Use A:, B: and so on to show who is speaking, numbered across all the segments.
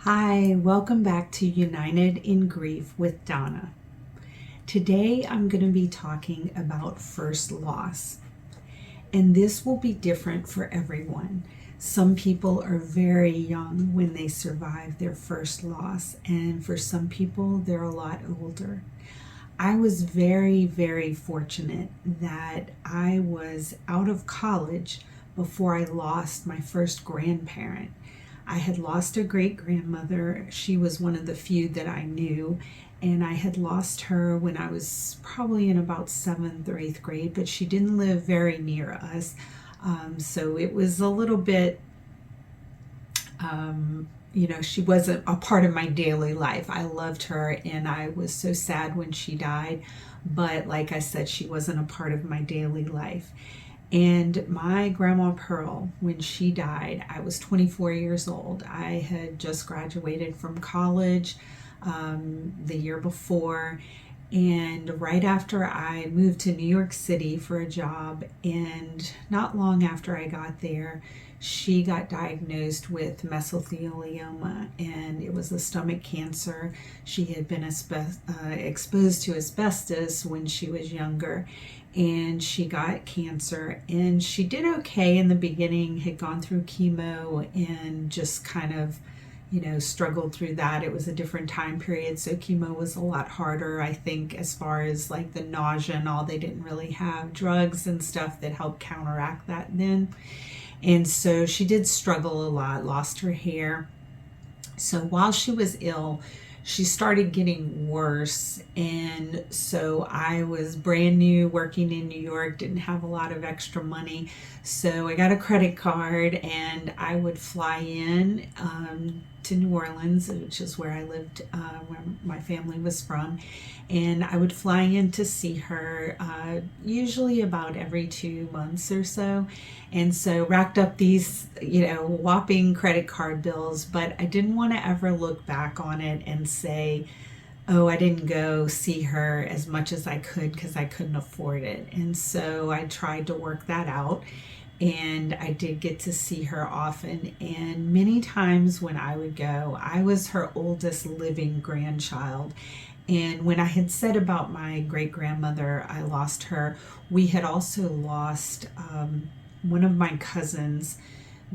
A: Hi, welcome back to United in Grief with Donna. Today I'm going to be talking about first loss, and this will be different for everyone. Some people are very young when they survive their first loss, and for some people, they're a lot older. I was very fortunate that I was out of college before I lost my first grandparent. I had lost a great grandmother. She was one of the few that I knew, and I had lost her when I was probably in about seventh or eighth grade, but she didn't live very near us. So it was a little bit, she wasn't a part of my daily life. I loved her and I was so sad when she died, but like I said, she wasn't a part of my daily life. And my grandma Pearl, when she died, I was 24 years old. I had just graduated from college the year before. And right after I moved to New York City for a job, and not long after I got there, she got diagnosed with mesothelioma, and it was a stomach cancer. She had been exposed to asbestos when she was younger, and she got cancer, and she did okay in the beginning, had gone through chemo and just kind of struggled through that. It was a different time period, so chemo was a lot harder, I think, as far as like the nausea and all. They didn't really have drugs and stuff that helped counteract that then. And so she did struggle a lot, lost her hair. So while she was ill, she started getting worse. And so I was brand new working in New York, didn't have a lot of extra money. So I got a credit card and I would fly in to New Orleans, which is where I lived, where my family was from. And I would fly in to see her usually about every 2 months or so. And so racked up these, whopping credit card bills, but I didn't want to ever look back on it and say, oh, I didn't go see her as much as I could because I couldn't afford it. And so I tried to work that out. And I did get to see her often. And many times when I would go, I was her oldest living grandchild. And when I had said about my great grandmother, I lost her, we had also lost one of my cousins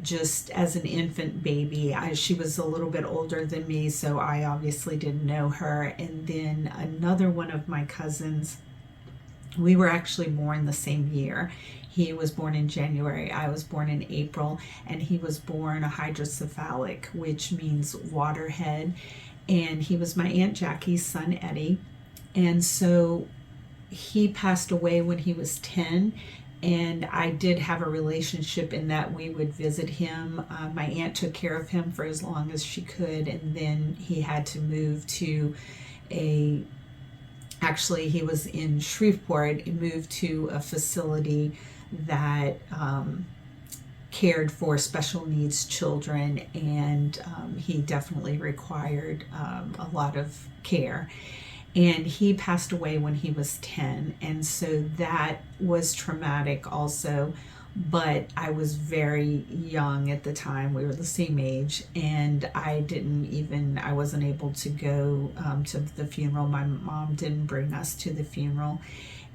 A: just as an infant baby. She was a little bit older than me, so I obviously didn't know her. And then another one of my cousins, we were actually born the same year. He was born in January, I was born in April, and he was born a hydrocephalic, which means waterhead. And he was my Aunt Jackie's son, Eddie. And so he passed away when he was 10. And I did have a relationship in that we would visit him. My aunt took care of him for as long as she could. And then he had to move to actually, he was in Shreveport. He moved to a facility that cared for special needs children, and he definitely required a lot of care. And he passed away when he was 10, and so that was traumatic also. But I was very young at the time. We were the same age, and I wasn't able to go to the funeral. My mom didn't bring us to the funeral.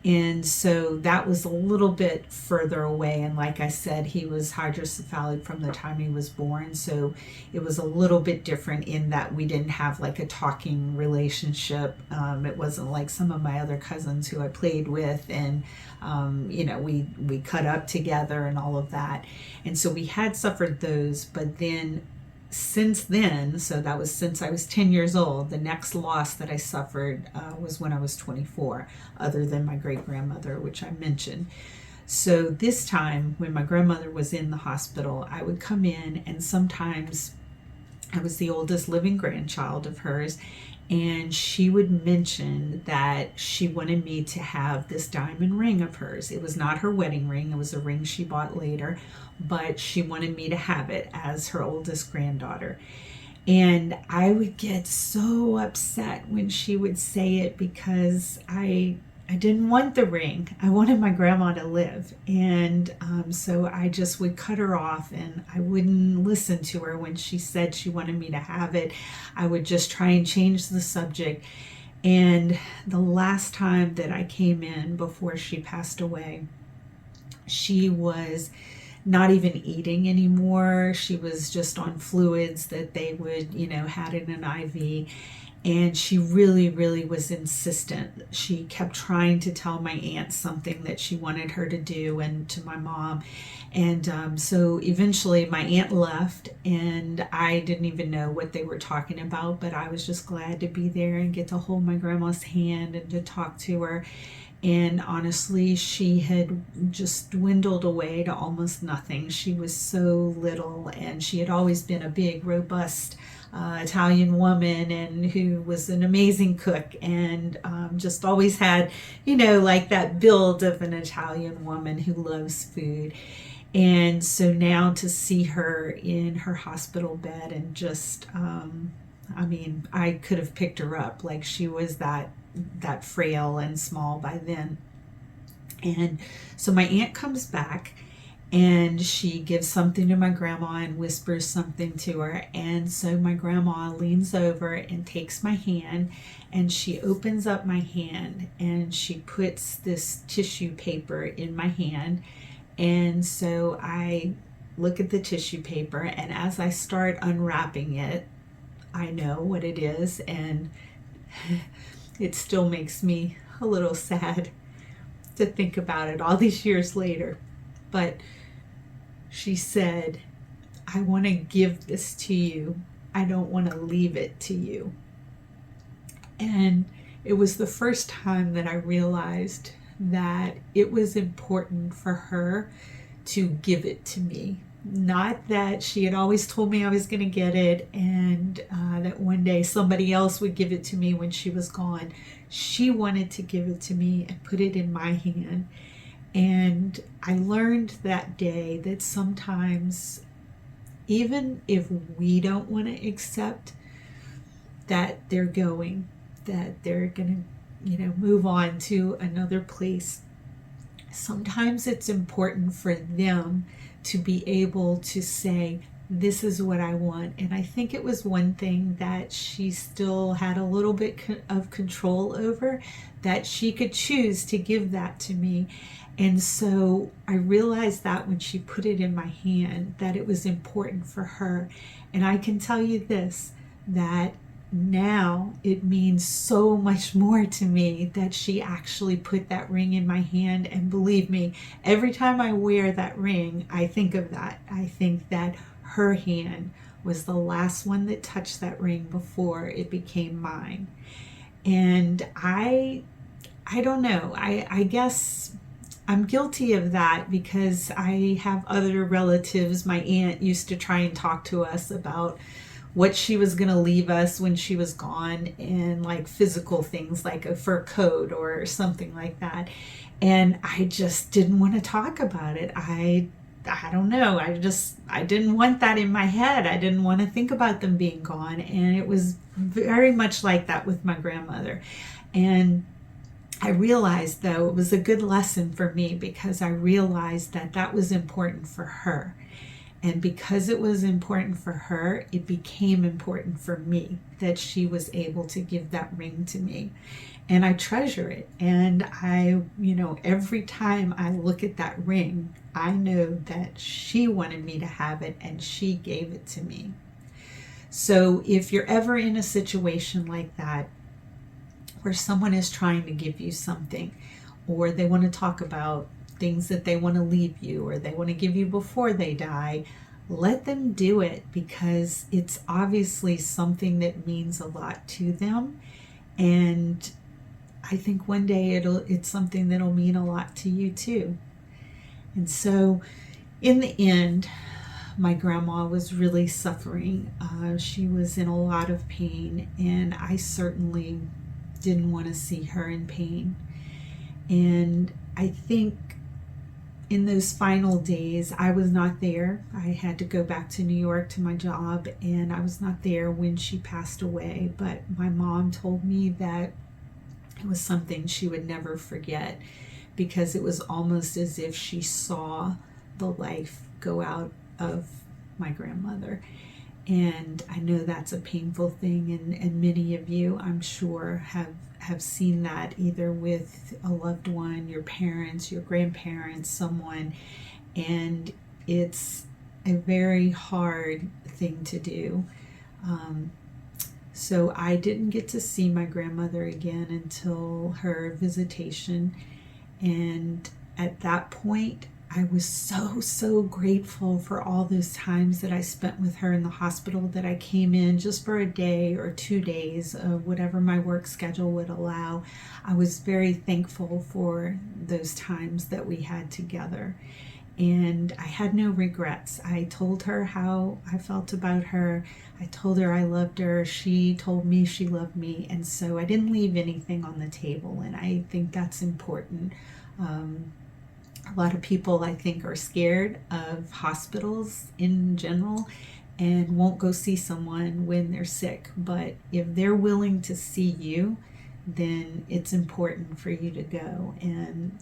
A: And so that was a little bit further away. And like I said, he was hydrocephalic from the time he was born. So it was a little bit different in that we didn't have like a talking relationship. It wasn't like some of my other cousins who I played with, and, we cut up together and all of that. And so we had suffered those, but then since then, so that was since I was 10 years old, the next loss that I suffered was when I was 24, other than my great grandmother, which I mentioned. So this time, when my grandmother was in the hospital, I would come in, and sometimes I was the oldest living grandchild of hers, and she would mention that she wanted me to have this diamond ring of hers. It was not her wedding ring, it was a ring she bought later, but she wanted me to have it as her oldest granddaughter. And I would get so upset when she would say it, because I I didn't want the ring. I wanted my grandma to live. And so I just would cut her off and I wouldn't listen to her when she said she wanted me to have it. I would just try and change the subject. And the last time that I came in before she passed away, she was not even eating anymore. She was just on fluids that they would, had in an IV. And she really, really was insistent. She kept trying to tell my aunt something that she wanted her to do, and to my mom. And so eventually my aunt left, and I didn't even know what they were talking about, but I was just glad to be there and get to hold my grandma's hand and to talk to her. And honestly, she had just dwindled away to almost nothing. She was so little, and she had always been a big, robust Italian woman, and who was an amazing cook, and just always had, like that build of an Italian woman who loves food. And so now to see her in her hospital bed and just, I could have picked her up. Like, she was that frail and small by then. And so my aunt comes back and she gives something to my grandma and whispers something to her. And so my grandma leans over and takes my hand, and she opens up my hand and she puts this tissue paper in my hand. And so I look at the tissue paper, and as I start unwrapping it, I know what it is, and it still makes me a little sad to think about it all these years later. But she said, "I want to give this to you. I don't want to leave it to you." And it was the first time that I realized that it was important for her to give it to me. Not that she had always told me I was going to get it, and that one day somebody else would give it to me when she was gone. She wanted to give it to me and put it in my hand. And I learned that day that sometimes, even if we don't want to accept that they're going, that they're going to, move on to another place, sometimes it's important for them to be able to say, "This is what I want." And I think it was one thing that she still had a little bit of control over, that she could choose to give that to me. And so I realized that when she put it in my hand, that it was important for her. And I can tell you this, that now it means so much more to me that she actually put that ring in my hand. And believe me, every time I wear that ring, I think of that. I think that her hand was the last one that touched that ring before it became mine. And I don't know, I guess I'm guilty of that, because I have other relatives. My aunt used to try and talk to us about what she was going to leave us when she was gone, and like physical things like a fur coat or something like that. And I just didn't want to talk about it. I don't know. I didn't want that in my head. I didn't want to think about them being gone. And it was very much like that with my grandmother. And I realized, though, it was a good lesson for me, because I realized that that was important for her. And because it was important for her, it became important for me that she was able to give that ring to me. And I treasure it. And every time I look at that ring, I know that she wanted me to have it and she gave it to me. So if you're ever in a situation like that, where someone is trying to give you something, or they want to talk about things that they want to leave you, or they want to give you before they die, let them do it, because it's obviously something that means a lot to them. And I think one day it's something that'll mean a lot to you too. And so in the end, my grandma was really suffering. She was in a lot of pain, and I certainly didn't want to see her in pain. And I think in those final days, I was not there. I had to go back to New York to my job, and I was not there when she passed away. But my mom told me that It was something she would never forget, because it was almost as if she saw the life go out of my grandmother. And I know that's a painful thing, and many of you, I'm sure, have seen that either with a loved one, your parents, your grandparents, someone, and it's a very hard thing to do. So I didn't get to see my grandmother again until her visitation, and at that point I was so grateful for all those times that I spent with her in the hospital, that I came in just for a day or 2 days of whatever my work schedule would allow. I was very thankful for those times that we had together, and I had no regrets. I told her how I felt about her. I told her I loved her. She told me she loved me, and so I didn't leave anything on the table, and I think that's important. A lot of people, I think, are scared of hospitals in general and won't go see someone when they're sick. But if they're willing to see you, then it's important for you to go. And,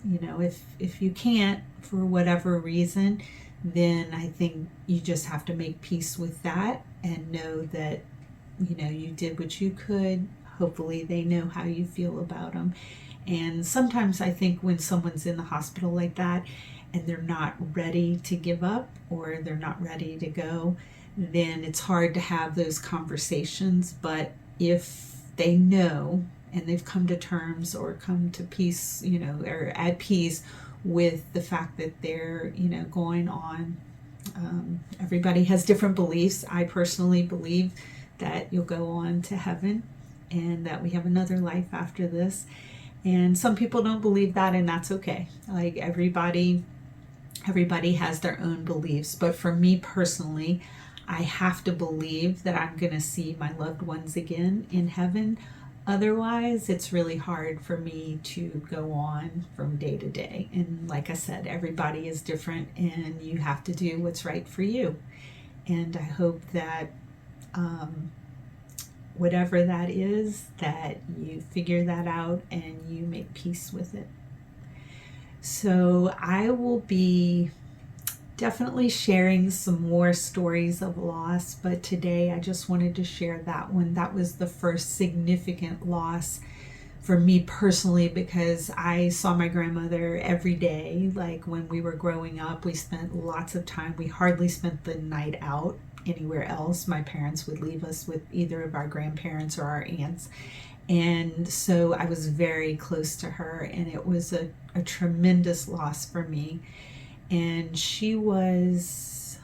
A: if you can't for whatever reason, then I think you just have to make peace with that and know that, you did what you could. Hopefully they know how you feel about them. And sometimes I think when someone's in the hospital like that and they're not ready to give up or they're not ready to go, then it's hard to have those conversations. But if they know and they've come to terms or come to peace, or at peace with the fact that they're, going on, everybody has different beliefs. I personally believe that you'll go on to heaven and that we have another life after this. And some people don't believe that, and that's okay. Like everybody has their own beliefs. But for me personally, I have to believe that I'm going to see my loved ones again in heaven. Otherwise, it's really hard for me to go on from day to day. And like I said, everybody is different, and you have to do what's right for you. And I hope that whatever that is, that you figure that out and you make peace with it. So I will be definitely sharing some more stories of loss, but today I just wanted to share that one. That was the first significant loss for me personally, because I saw my grandmother every day. Like when we were growing up, we spent lots of time. We hardly spent the night out anywhere else. My parents would leave us with either of our grandparents or our aunts. And so I was very close to her, and it was a tremendous loss for me. And she was,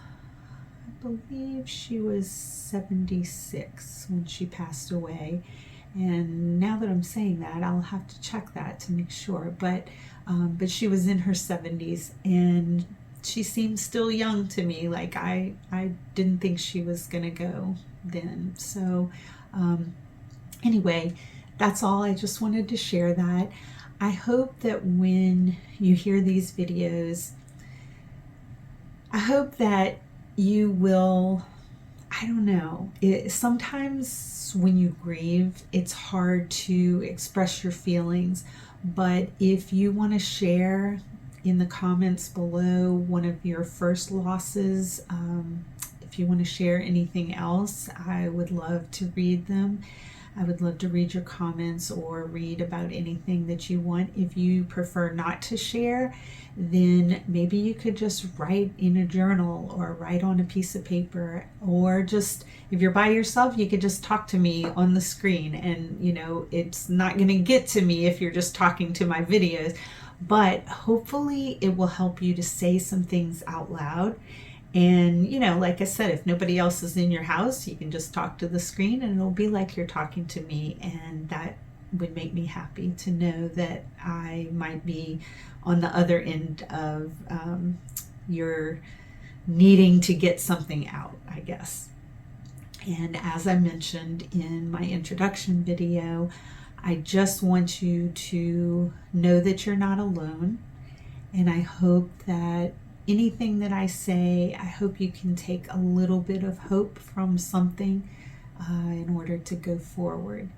A: I believe she was 76 when she passed away. And now that I'm saying that, I'll have to check that to make sure. But she was in her 70s, and she seemed still young to me. Like I didn't think she was gonna go then. So anyway, that's all. I just wanted to share that. I hope that when you hear these videos, I hope that you will, I don't know, sometimes when you grieve, it's hard to express your feelings. But if you want to share in the comments below one of your first losses, if you want to share anything else, I would love to read them. I would love to read your comments or read about anything that you want. If you prefer not to share, then maybe you could just write in a journal or write on a piece of paper, or just, if you're by yourself, you could just talk to me on the screen. And it's not going to get to me if you're just talking to my videos, but hopefully it will help you to say some things out loud. And, like I said, if nobody else is in your house, you can just talk to the screen and it'll be like you're talking to me. And that would make me happy to know that I might be on the other end of your needing to get something out, I guess. And as I mentioned in my introduction video, I just want you to know that you're not alone. And I hope that anything that I say, I hope you can take a little bit of hope from something in order to go forward.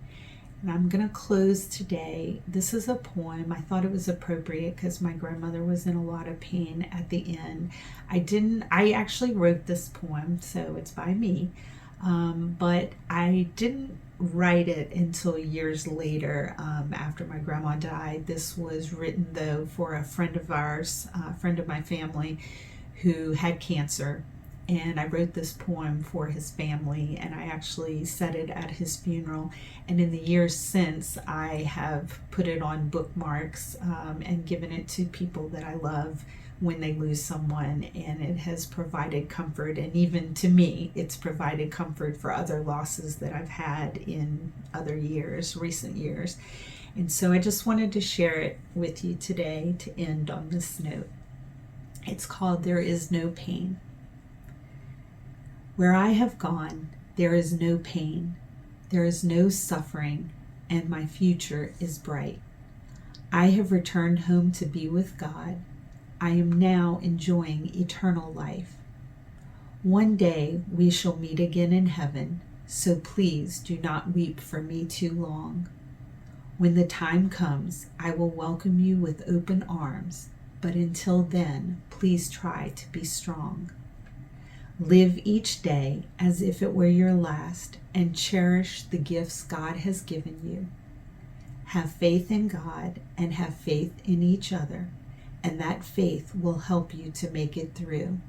A: And I'm going to close today. This is a poem. I thought it was appropriate because my grandmother was in a lot of pain at the end. I actually wrote this poem, so it's by me. But I didn't write it until years later, after my grandma died. This was written, though, for a friend of ours, a friend of my family, who had cancer. And I wrote this poem for his family, and I actually said it at his funeral. And in the years since, I have put it on bookmarks, and given it to people that I love when they lose someone, and it has provided comfort. And even to me, it's provided comfort for other losses that I've had in other years, recent years. And so I just wanted to share it with you today to end on this note. It's called There Is No Pain. Where I have gone, there is no pain, there is no suffering, and my future is bright. I have returned home to be with God. I am now enjoying eternal life. One day we shall meet again in heaven, so please do not weep for me too long. When the time comes, I will welcome you with open arms, but until then, please try to be strong. Live each day as if it were your last, and cherish the gifts God has given you. Have faith in God and have faith in each other, and that faith will help you to make it through.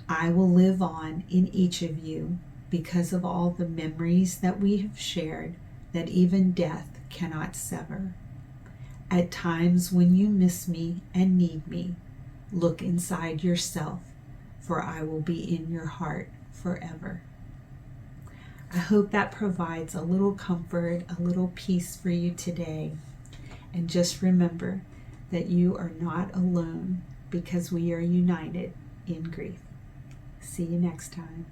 A: I will live on in each of you because of all the memories that we have shared that even death cannot sever. At times when you miss me and need me, look inside yourself, for I will be in your heart forever. I hope that provides a little comfort, a little peace for you today. And just remember that you are not alone, because we are united in grief. See you next time.